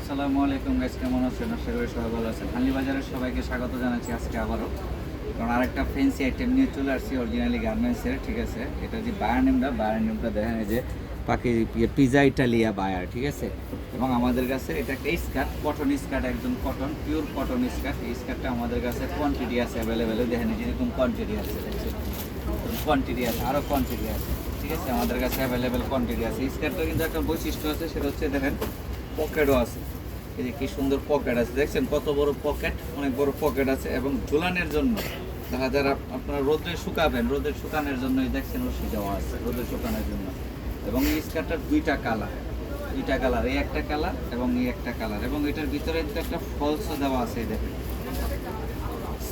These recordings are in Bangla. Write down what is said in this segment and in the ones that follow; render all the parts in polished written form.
আসসালামু আলাইকুম গাইস, কেমন আছেন? আশা করি সবাই ভালো আছেন। হানলি বাজারের সবাইকে স্বাগত জানাচ্ছি আজকে আবারও, কারণ আরেকটা ফ্যান্সি আইটেম নিয়ে চলে আসছি অরিজিনালি গার্মেন্টসের। ঠিক আছে, এটা যে বায়ার নেমটা দেখেন, এই যে পাখি পিজা ইটালিয়া বায়ার। ঠিক আছে, এবং আমাদের কাছে এটা একটা স্কার্ট, কটন স্কার্ট, একদম কটন, পিওর কটন স্কার্ট। এই স্কার্টটা আমাদের কাছে কোয়ান্টিটি আছে অ্যাভেলেবেল, দেখেন যেরকম কোয়ান্টিটি আছে, দেখছেন কোয়ান্টিটি আছে, আরও কোয়ান্টিটি আছে। ঠিক আছে, আমাদের কাছে অ্যাভেলেবেল কোয়ান্টিটি আছে। স্কার্টটার কিন্তু একটা বৈশিষ্ট্য আছে, সেটা হচ্ছে দেখেন পকেটও আছে। এই যে কি সুন্দর পকেট আছে, দেখছেন কত বড় পকেট, অনেক বড় পকেট আছে। এবং ঝুলানোর জন্য দেখা যারা আপনারা রোদে শুকাবেন, রোদের শুকানোর জন্য এই দেখছেন রশি দেওয়া আছে রোদে শুকানোর জন্য। এবং এই স্কার্টটার দুইটা কালার, এই একটা কালার এবং এই একটা কালার। এবং এটার ভিতরে একটা ফলসও দেওয়া আছে, এই দেখেন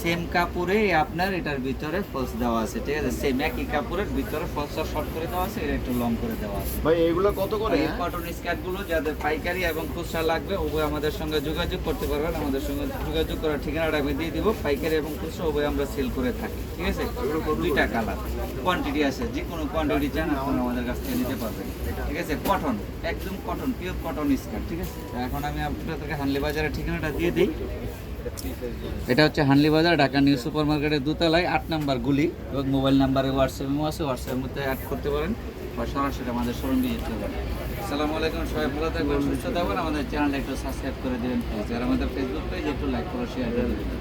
সেম কাপড়ে আপনার এটার ভিতরে ফলস দেওয়া আছে। ঠিক আছে, সেম একই কাপড়ের ভিতরে ফলসটা শর্ট করে দেওয়া আছে, এটা একটু লং করে দেওয়া আছে। ভাই এগুলো কত করে? এই কটন স্কার্টগুলো যাদের পাইকারি এবং খুচরা লাগবে উভয় আমাদের সঙ্গে যোগাযোগ করতে পারবেন। আমাদের সঙ্গে যোগাযোগ করার ঠিকানাটা আমি দিয়ে দিব। পাইকারি এবং খুচরা উভয় আমরা সেল করে থাকি। ঠিক আছে, দুইটা কালার, কোয়ান্টিটি আছে, যে কোনো কোয়ান্টিটি চান আপনারা আমাদের কাছ থেকে নিতে পারবেন। ঠিক আছে, কটন, একদম কটন, পিওর কটন স্কার্ট। ঠিক আছে, এখন আমি আপনাদেরকে হানলি বাজারের ঠিকানাটা দিয়ে দিই। এটা হচ্ছে হানলি বাজার, ঢাকা নিউ সুপার মার্কেটের দোতলায় 8 নাম্বার গুলি। এবং মোবাইল নাম্বারে হোয়াটসঅ্যাপও আছে, হোয়াটসঅ্যাপের মধ্যে অ্যাড করতে পারেন বা সরাসরি আমাদের শোরুম ভিজিট করতে পারেন। আসসালামু আলাইকুম, সবাই ভালো থাকবেন, সুস্থ থাকবেন। আমাদের চ্যানেলটা একটু সাবস্ক্রাইব করে দেবেন প্লিজ, আর আমাদের ফেসবুক পেজ একটু লাইক করে শেয়ার করে দেবেন।